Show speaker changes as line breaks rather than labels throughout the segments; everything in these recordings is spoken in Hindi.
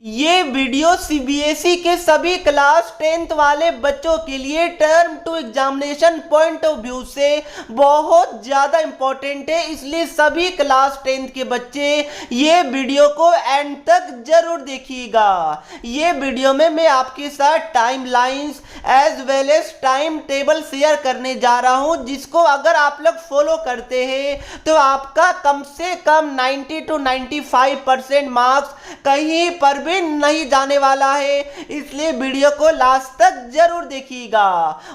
ये वीडियो सीबीएसई के सभी क्लास 10th वाले बच्चों के लिए term two examination point of view से बहुत ज़्यादा इम्पोर्टेंट है, इसलिए सभी क्लास 10th के बच्चे ये वीडियो को एंड तक जरूर देखिएगा। ये वीडियो में मैं आपके साथ timelines as well as timetable share करने जा रहा हूँ, जिसको अगर आप लोग फॉलो करते हैं तो आपका कम से कम 90 to 95% मार्क्स कहीं पर भी नहीं जाने वाला है, इसलिए वीडियो को लास्ट तक जरूर देखिएगा।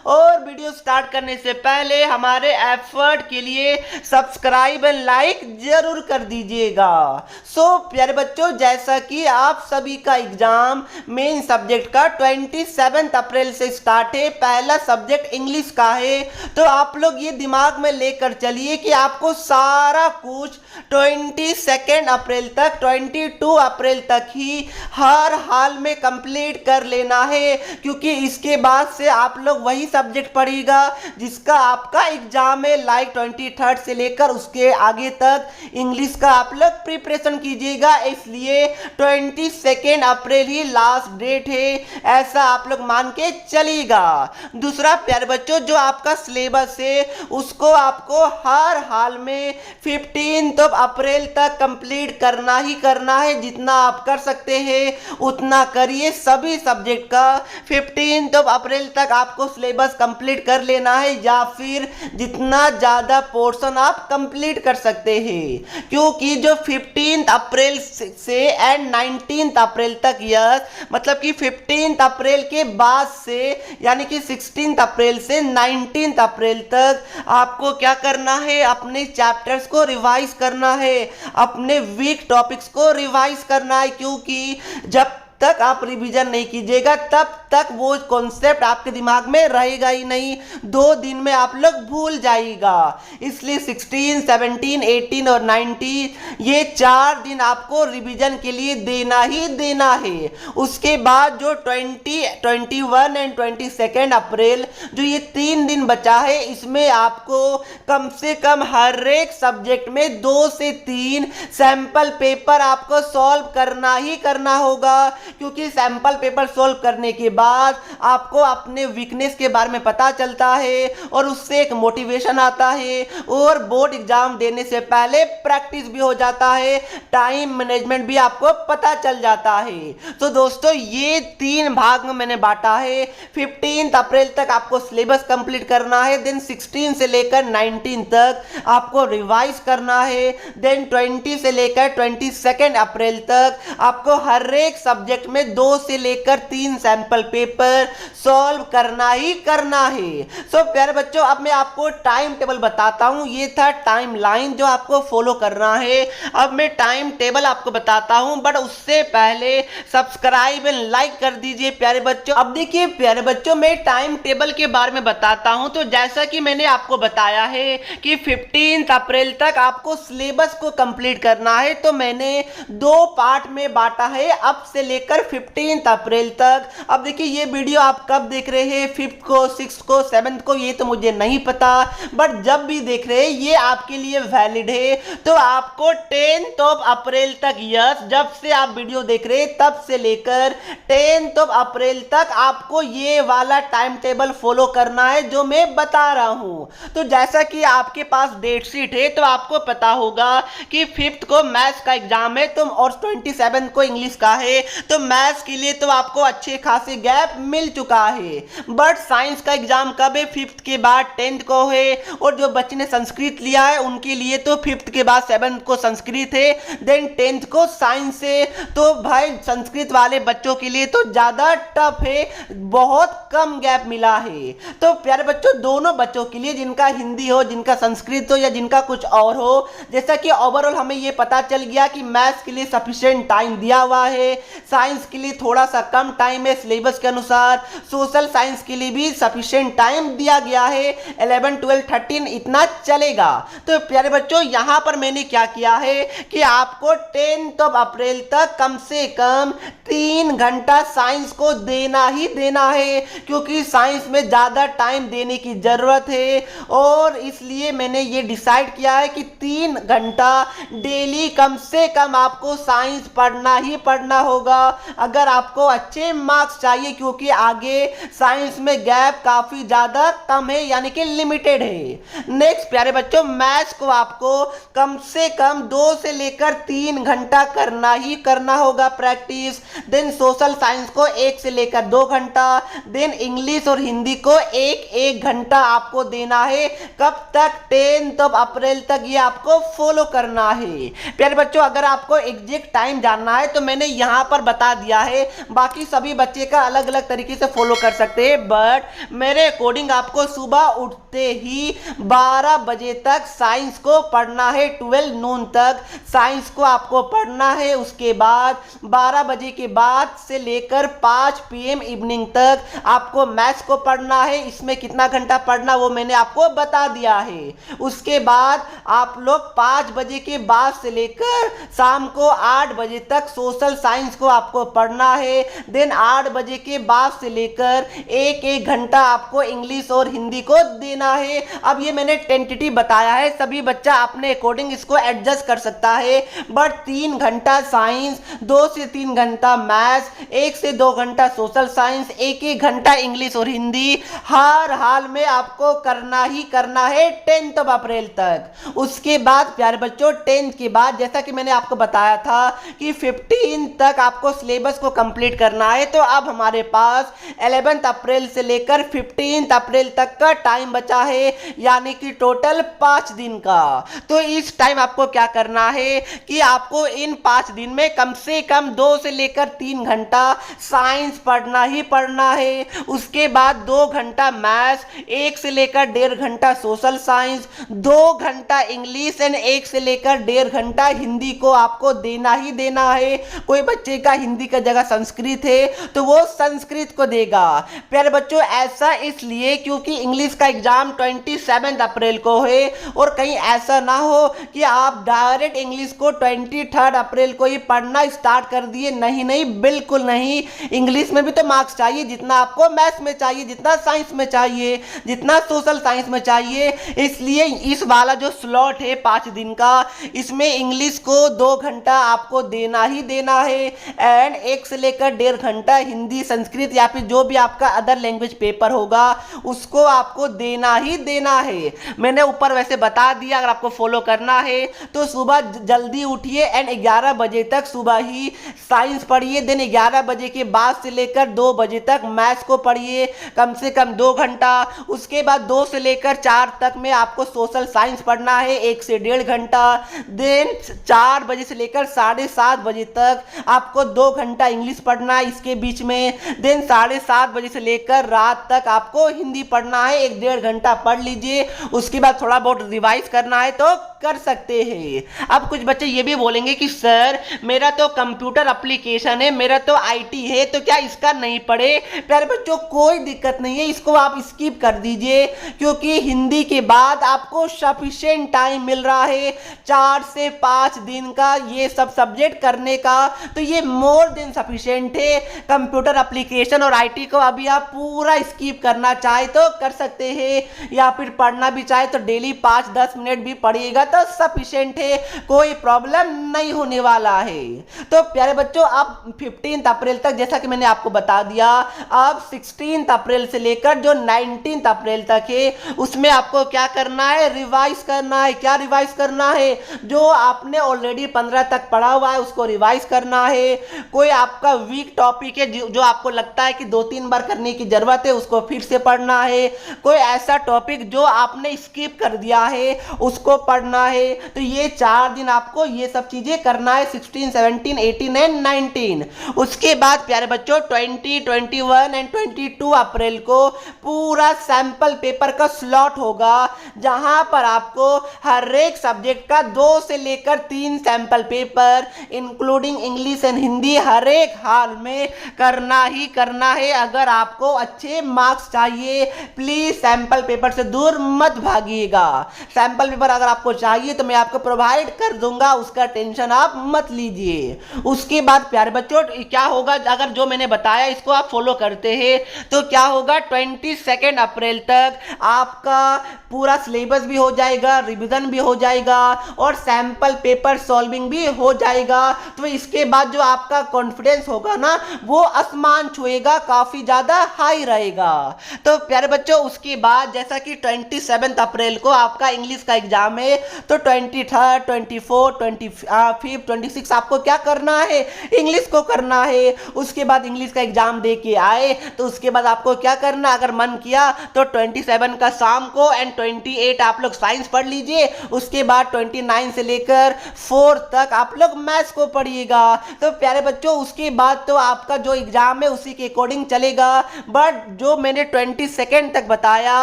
और वीडियो स्टार्ट करने से पहले हमारे एफर्ट के लिए सब्सक्राइब एंड लाइक जरूर कर दीजिएगा। प्यारे बच्चों, जैसा कि आप सभी का एग्जाम मेन सब्जेक्ट का 27 अप्रैल से स्टार्ट है, पहला सब्जेक्ट इंग्लिश का है, तो आप लोग ये दिमाग में लेकर चलिए कि आपको सारा कुछ 22 अप्रैल तक 22 अप्रैल तक ही हर हाल में कंप्लीट कर लेना है, क्योंकि इसके बाद से आप लोग वही सब्जेक्ट पढ़िएगा जिसका आपका एग्जाम है। लाइक 23 से लेकर उसके आगे तक इंग्लिश का आप लोग प्रिपरेशन कीजिएगा, इसलिए 22 अप्रैल ही लास्ट डेट है, ऐसा आप लोग मान के चलिएगा। दूसरा प्यारे बच्चों, जो आपका सिलेबस है उसको आपको हर हाल में 15 अप्रैल तक कंप्लीट करना ही करना है। जितना आप कर सकते हैं उतना करिए, सभी सब्जेक्ट का 15 अप्रैल तक आपको सिलेबस कंप्लीट कर लेना है, या फिर जितना ज़्यादा पोर्शन आप कंप्लीट कर सकते हैं, क्योंकि जो 15 अप्रैल से एंड 19 अप्रैल तक, यस मतलब कि 15 अप्रैल के बाद से यानी कि 16 अप्रैल से 19 अप्रैल तक आपको क्या करना है, अपने चैप्टर्स को रिवाइज करना है, अपने वीक टॉपिक्स को रिवाइज करना है, क्योंकि जब तक आप रिवीजन नहीं कीजिएगा तब तक वो कॉन्सेप्ट आपके दिमाग में रहेगा ही नहीं, 2 दिन में आप लोग भूल जाइएगा। इसलिए 16, 17, 18 और 19 ये 4 दिन आपको रिवीजन के लिए देना ही देना है। उसके बाद जो 20, 21 एंड 22 अप्रैल जो ये 3 दिन बचा है, इसमें आपको कम से कम हर एक सब्जेक्ट में 2 से 3 सैंपल पेपर आपको सॉल्व करना ही करना होगा, क्योंकि सैंपल पेपर सॉल्व करने के बाद आपको अपने वीकनेस के बारे में पता चलता है और उससे एक मोटिवेशन आता है, और बोर्ड एग्जाम देने से पहले प्रैक्टिस भी हो जाता है, टाइम मैनेजमेंट भी आपको पता चल जाता है। तो दोस्तों, ये 3 भाग में मैंने बांटा है। 15 अप्रैल तक आपको सिलेबस कंप्लीट करना है, देन 16 से लेकर 19 तक आपको रिवाइज करना है, देन 20 से लेकर 22 अप्रैल तक आपको हर एक सब्जेक्ट में 2 से लेकर 3 सैंपल पेपर सॉल्व करना ही करना है। प्यारे बच्चों, अब मैं आपको टाइम टेबल बताता हूं। ये था टाइम लाइन जो आपको फॉलो करना है। अब मैं टाइम टेबल आपको बताता हूं, बट उससे पहले सब्सक्राइब एंड लाइक कर दीजिए प्यारे बच्चों। अब देखिए प्यारे बच्चों, मैं टाइम टेबल के बारे में बताता हूं। तो जैसा कि मैंने आपको बताया है कि 15 अप्रैल तक आपको सिलेबस को कंप्लीट करना है, तो मैंने 2 पार्ट में बांटा है, अब से लेकर 15 अप्रैल तक। अब देखिए, ये वीडियो आप कब देख रहे हैं, 5th को, 6th को, 7th को, ये तो मुझे नहीं पता, बट जब भी देख रहे हैं ये आपके लिए वैलिड है। तो आपको 10 अप्रैल तक, यस जब से आप वीडियो देख रहे हैं तब से लेकर 10 अप्रैल तक आपको ये वाला टाइम टेबल फॉलो करना है जो मैं बता रहा हूं। तो जैसा कि आपके पास डेट शीट है, तो आपको पता होगा कि 5th को मैथ्स का एग्जाम है, तो और 27 को इंग्लिश का है, तो मैथ्स के लिए तो आपको अच्छे खासे गैप मिल चुका है। बट साइंस का एग्जाम कब है? 5th के बाद 10th को है, और जो बच्चे ने संस्कृत लिया है उनके लिए तो 5th के बाद 7th को संस्कृत है, देन 10th को साइंस है। तो भाई संस्कृत वाले बच्चों के लिए तो ज्यादा टफ है, बहुत कम गैप मिला है। तो प्यारे बच्चों, दोनों बच्चों के लिए, जिनका हिंदी हो, जिनका संस्कृत हो, या जिनका कुछ और हो, जैसा कि ओवरऑल हमें ये पता चल गया कि मैथ्स के लिए सफिशिएंट टाइम दिया हुआ है, साइंस के लिए थोड़ा सा कम टाइम है सिलेबस के अनुसार, सोशल साइंस के लिए भी सफिशिएंट टाइम दिया गया है, 11, 12, 13 इतना चलेगा। तो प्यारे बच्चों, यहाँ पर मैंने क्या किया है कि आपको 10 अप्रैल तक कम से कम 3 घंटा साइंस को देना ही देना है, क्योंकि साइंस में ज़्यादा टाइम देने की ज़रूरत है, और इसलिए मैंने ये डिसाइड किया है कि 3 घंटा डेली कम से कम आपको साइंस पढ़ना ही पढ़ना होगा। अगर आपको अच्छे मार्क्स चाहिए, क्योंकि आगे साइंस में गैप काफी ज्यादा कम है, यानी कि लिमिटेड है। नेक्स्ट प्यारे बच्चों, मैथ्स को आपको कम से कम 2 से लेकर 3 घंटा करना ही करना होगा प्रैक्टिस। देन सोशल साइंस को 1 से लेकर 2 घंटा, देन इंग्लिश और हिंदी को 1-1 घंटा आपको देना है। कब तक? 10 अप्रैल तक ये आपको फॉलो करना है। प्यारे बच्चों, अगर आपको एग्जैक्ट टाइम जानना है तो मैंने यहाँ पर बता दिया है, बाकी सभी बच्चे का अलग अलग तरीके से फॉलो कर सकते हैं, बट मेरे अकॉर्डिंग आपको सुबह उठते ही 12 बजे तक साइंस को पढ़ना है, 12 नून तक साइंस को आपको पढ़ना है। उसके बाद 12 बजे के बाद से लेकर 5 PM इवनिंग तक आपको मैथ्स को पढ़ना है। इसमें कितना घंटा पढ़ना वो मैंने आपको बता दिया है। उसके बाद आप लोग 5 बजे के बाद से लेकर शाम को 8 बजे तक सोशल साइंस को आपको पढ़ना है। देन 8 बजे के बाद से लेकर 1-1 घंटा आपको इंग्लिश और हिंदी को देना है। अब ये मैंने टेंटेटिव बताया है, सभी बच्चा अपने अकॉर्डिंग इसको एडजस्ट कर सकता है, बट 3 घंटा साइंस, 2 से 3 घंटा मैथ्स, 1 से 2 घंटा सोशल साइंस, 1-1 घंटा इंग्लिश और हिंदी हर हाल में आपको करना ही करना है 10 अप्रैल तक। उसके बाद प्यारे बच्चों 10 के बाद जैसा कि मैंने आपको बताया था कि 15 तक आपको सिलेबस को कंप्लीट करना है, तो अब हमारे पास 11 अप्रैल से लेकर 15 अप्रैल तक का टाइम बचा है, यानी कि टोटल 5 दिन का। तो इस टाइम आपको क्या करना है कि आपको इन 5 दिन में कम से कम 2 से लेकर 3 घंटा साइंस पढ़ना ही पढ़ना है। उसके बाद 2 घंटा मैथ्स, 1 से लेकर 1.5 घंटा सोशल साइंस, 2 घंटा इंग्लिश एंड 1 से लेकर 1.5 घंटा हिंदी को आपको देना ही देना है। कोई बच्चे का हिंदी का जगह संस्कृत है तो वो संस्कृत को देगा। प्यारे बच्चों, ऐसा इसलिए क्योंकि इंग्लिश का एग्जाम 27 अप्रैल को है, और कहीं ऐसा ना हो कि आप डायरेक्ट इंग्लिश को 23 अप्रैल को ही पढ़ना स्टार्ट कर दिए। नहीं नहीं, बिल्कुल नहीं। इंग्लिश में भी तो मार्क्स चाहिए जितना आपको मैथ्स में चाहिए, जितना साइंस में चाहिए, जितना सोशल साइंस में चाहिए। इसलिए इस वाला जो स्लॉट है 5 दिन का, इसमें इंग्लिश को 2 घंटा आपको देना ही देना है, एंड 1 से लेकर 1.5 घंटा हिंदी, संस्कृत या फिर जो भी आपका अदर लैंग्वेज पेपर होगा उसको आपको देना ही देना है। मैंने ऊपर वैसे बता दिया, अगर आपको फॉलो करना है तो सुबह जल्दी उठिए एंड 11 बजे तक सुबह ही साइंस पढ़िए। देन 11 बजे के बाद से लेकर 2 बजे तक मैथ्स को पढ़िए, कम से कम 2 घंटा। उसके बाद 2 से लेकर 4 तक में आपको सोशल साइंस पढ़ना है, 1 से 1.5 घंटा। देन 4 बजे से लेकर 7:30 बजे तक आपको 2 घंटा इंग्लिश पढ़ना है इसके बीच में। देन 7:30 बजे से लेकर रात तक आपको हिंदी पढ़ना है, 1-1.5 घंटा पढ़ लीजिए। उसके बाद थोड़ा बहुत रिवाइज करना है तो कर सकते हैं। अब कुछ बच्चे ये भी बोलेंगे कि सर मेरा तो कंप्यूटर एप्लीकेशन है, मेरा तो आईटी है, तो क्या इसका नहीं पढ़े? प्यारे बच्चों, कोई दिक्कत नहीं है, इसको आप स्किप कर दीजिए, क्योंकि हिंदी के बाद आपको सफिशिएंट टाइम मिल रहा है 4 से 5 दिन का ये सब सब्जेक्ट करने का, तो ये मोर देन सफिशिएंट है। कंप्यूटर एप्लीकेशन और आईटी को अभी आप पूरा स्किप करना चाहे तो कर सकते हैं, या फिर पढ़ना भी चाहे तो डेली 5-10 मिनट भी पढ़िएगा तो सफिशिएंट है, कोई प्रॉब्लम नहीं होने वाला है। तो प्यारे बच्चों, अब 15 अप्रैल तक जैसा कि मैंने आपको बता दिया, अब 16 अप्रैल से लेकर जो 19 अप्रैल तक है उसमें आपको क्या करना है? रिवाइज करना है। क्या रिवाइज करना है? जो आपने ऑलरेडी 15 तक पढ़ा हुआ है उसको रिवाइज करना है। कोई आपका वीक टॉपिक है जो आपको लगता है कि 2-3 बार करने की जरूरत है, उसको फिर से पढ़ना है। कोई ऐसा टॉपिक जो आपने स्किप कर दिया है उसको पढ़ना है। तो ये 4 दिन आपको ये सब चीजें करना है, 16, 17, 18 एंड 19। उसके बाद प्यारे बच्चों 20, 21 एंड 22 अप्रैल को पूरा सैंपल पेपर का स्लॉट होगा, जहां पर आपको हर एक सब्जेक्ट का 2 से लेकर 3 sample paper including English and Hindi हर एक हाल में करना ही करना है। अगर आपको अच्छे मार्क्स चाहिए प्लीज सैंपल पेपर से दूर मत भागिएगा। सैंपल पेपर अगर आपको चाहिए तो मैं आपको प्रोवाइड कर दूंगा, उसका टेंशन आप मत लीजिए। उसके बाद प्यारे बच्चों क्या होगा, अगर जो मैंने बताया इसको आप फॉलो करते हैं तो क्या होगा, 22 अप्रैल तक आपका पूरा सिलेबस भी हो जाएगा, रिवीजन भी हो जाएगा और सैंपल पेपर सॉल्विंग भी हो जाएगा। तो इसके बाद जो आपका आपका कॉन्फिडेंस होगा ना वो आसमान छुएगा, काफी ज्यादा हाई रहेगा। तो प्यारे बच्चों उसके बाद जैसा कि 27 अप्रैल को आपका इंग्लिश का एग्जाम है, तो 23, 24, 25, 26 आपको क्या करना है, इंग्लिश को करना है। उसके बाद इंग्लिश का एग्जाम दे के आए तो उसके बाद आपको क्या करना, अगर मन किया तो 27 का शाम को एंड 28 आप लोग साइंस पढ़ लीजिए। उसके बाद 29 से लेकर 4 तक आप लोग मैथ्स को पढ़िएगा। तो प्यारे बच्चों उसके बाद तो आपका जो एग्जाम है उसी के अकॉर्डिंग चलेगा, बट जो मैंने 22 तक बताया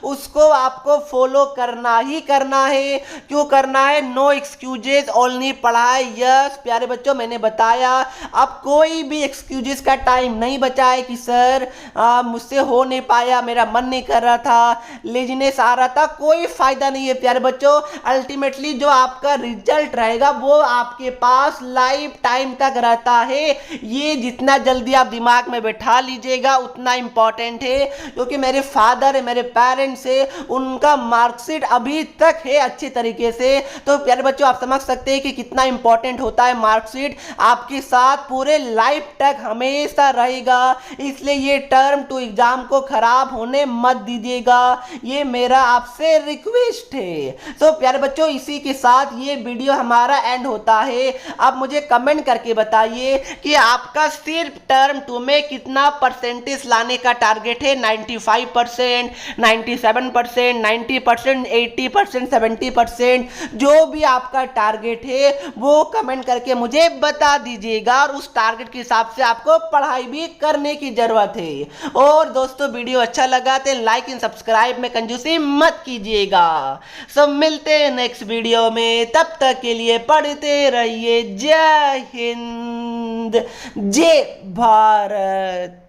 उसको आपको फॉलो करना ही करना है। क्यों करना है, नो एक्सक्यूजेस, ओनली पढ़ाई। यस प्यारे बच्चों मैंने बताया अब कोई भी एक्सक्यूजेस का टाइम नहीं बचा है कि सर मुझसे हो नहीं पाया, मेरा मन नहीं कर रहा था, लेजीनेस आ रहा था, कोई फायदा नहीं है प्यारे बच्चों। अल्टीमेटली जो आपका रिजल्ट रहेगा वो आपके पास लाइफ टाइम तक रहता है। ये जितना जल्दी आप दिमाग में बैठा लीजिएगा उतना इंपॉर्टेंट है, क्योंकि मेरे फादर है, मेरे पेरेंट्स है, उनका मार्कशीट अभी तक है अच्छे तरीके से। तो प्यारे बच्चों आप समझ सकते हैं कि कितना इंपॉर्टेंट होता है मार्कशीट, आपके साथ पूरे लाइफ तक हमेशा रहेगा। इसलिए ये टर्म टू एग्जाम को खराब होने मत दीजिएगा, ये मेरा आपसे रिक्वेस्ट है। तो प्यारे बच्चों इसी के साथ ये वीडियो हमारा एंड होता है। आप मुझे कमेंट करके बताइए कि आपका सिर्फ टर्म 2 में कितना परसेंटेज लाने का टारगेट है, 95%, 97%, 90%, 80%, 70%, जो भी आपका टारगेट है वो कमेंट करके मुझे बता दीजिएगा, और उस टारगेट के हिसाब से आपको पढ़ाई भी करने की जरूरत है। और दोस्तों वीडियो अच्छा लगा तो लाइक एंड सब्सक्राइब में कंजूसी मत कीजिएगा। सब मिलते हैं नेक्स्ट वीडियो में, तब तक के लिए पढ़ते रहिए। जय हिंद, जय भारत।